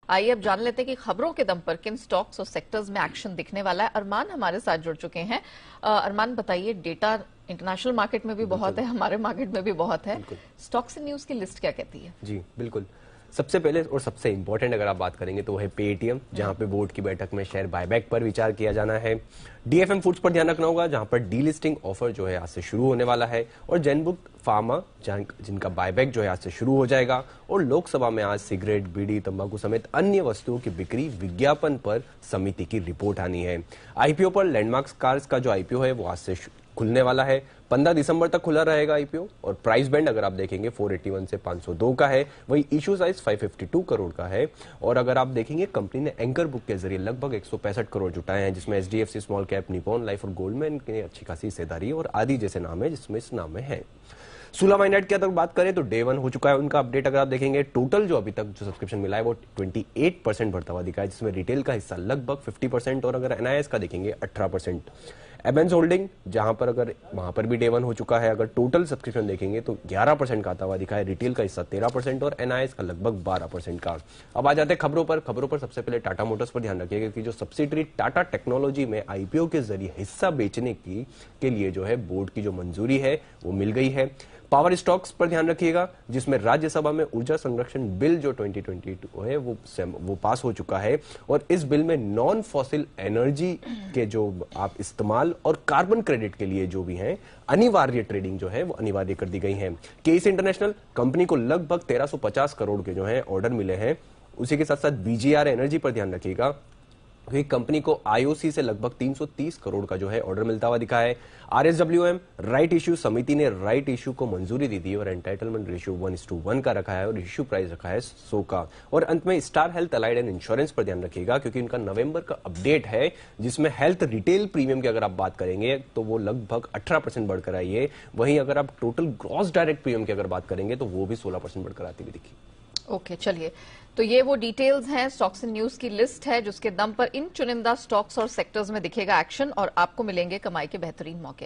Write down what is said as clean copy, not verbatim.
आइए अब जान लेते हैं कि खबरों के दम पर किन स्टॉक्स और सेक्टर्स में एक्शन दिखने वाला है। अरमान हमारे साथ जुड़ चुके हैं। अरमान बताइए, डेटा इंटरनेशनल मार्केट में भी बहुत है, हमारे मार्केट में भी बहुत है। स्टॉक्स एंड न्यूज की लिस्ट क्या कहती है? जी बिल्कुल। सबसे पहले और सबसे इंपॉर्टेंट अगर आप बात करेंगे तो वो है पेटीएम, जहां पे बोर्ड की बैठक में शेयर बायबैक पर विचार किया जाना है। डीएफएम फूड्स पर ध्यान रखना होगा, जहां पर डीलिस्टिंग ऑफर जो है आज से शुरू होने वाला है। और जेनबुक फार्मा, जिनका बायबैक जो है आज से शुरू हो जाएगा। और लोकसभा में आज सिगरेट, बीड़ी, तंबाकू समेत अन्य वस्तुओं की बिक्री विज्ञापन पर समिति की रिपोर्ट आनी है। आईपीओ पर लैंडमार्क कार्स का जो आईपीओ है वो आज से खुलने वाला है। 15 दिसंबर तक खुला रहेगा आईपीओ। और प्राइस बैंड अगर आप देखेंगे 481 से 502 का है। वही इशू साइज 552 करोड़ का है। और अगर आप देखेंगे कंपनी ने एंकर बुक के जरिए लगभग 165 करोड़ जुटाए हैं, जिसमें HDFC small cap, Nippon life और गोल्डमैन की अच्छी खासी हिस्सेदारी और आदि जैसे नाम है जिसमें इस नाम में है। सुलामाइनेट की अगर बात करें तो डे 1 हो चुका है उनका अपडेट। अगर आप देखेंगे टोटल जो अभी तक जो सब्सक्रिप्शन मिला है वो 28% बढ़ता हुआ दिखा है, जिसमें रिटेल का हिस्सा लगभग 50% और अगर एनआईएस का देखेंगे 18%। एबेंस होल्डिंग, जहां पर अगर वहां पर भी डे 1 हो चुका है, अगर टोटल सब्सक्रिप्शन देखेंगे तो 11% का आता हुआ दिखा है, रिटेल का हिस्सा 13% और एनआईएस का लगभग 12% का। अब आ जाते हैं खबरों पर सबसे पहले टाटा मोटर्स पर ध्यान रखिएगा, क्योंकि जो सब्सिडरी टाटा टेक्नोलॉजी में आईपीओ के जरिए हिस्सा बेचने के लिए जो है बोर्ड की जो मंजूरी है वो मिल गई है। पावर स्टॉक्स पर ध्यान रखिएगा, जिसमें राज्यसभा में ऊर्जा संरक्षण बिल जो 2022 है वो पास हो चुका है। और इस बिल में नॉन फॉसिल एनर्जी के जो आप इस्तेमाल और कार्बन क्रेडिट के लिए जो भी हैं अनिवार्य ट्रेडिंग जो है वो अनिवार्य कर दी गई है। केस इंटरनेशनल कंपनी को लगभग 1350 करोड़ के जो है ऑर्डर मिले हैं। उसी के साथ साथ बीजीआर एनर्जी पर ध्यान रखिएगा, क्योंकि कंपनी को आईओसी से लगभग 330 करोड़ का जो है ऑर्डर मिलता हुआ दिखा है। आरएसडब्ल्यूएम राइट इश्यू, समिति ने राइट इश्यू को मंजूरी दी थी और एंटाइटलमेंट रेशियो 1:1 का रखा है और इश्यू प्राइस रखा है 100 का। और अंत में star health allied and insurance पर ध्यान रखिएगा, क्योंकि उनका नवंबर का अपडेट है, जिसमें हेल्थ रिटेल प्रीमियम की अगर आप बात करेंगे तो वो लगभग 18% बढ़कर आई है। वहीं अगर आप टोटल ग्रॉस डायरेक्ट प्रीमियम की अगर बात करेंगे तो वो भी 16% बढ़कर आती हुई दिखी। ओके, चलिए, तो ये वो डिटेल्स हैं, स्टॉक्स एंड न्यूज की लिस्ट है, जिसके दम पर इन चुनिंदा स्टॉक्स और सेक्टर्स में दिखेगा एक्शन और आपको मिलेंगे कमाई के बेहतरीन मौके।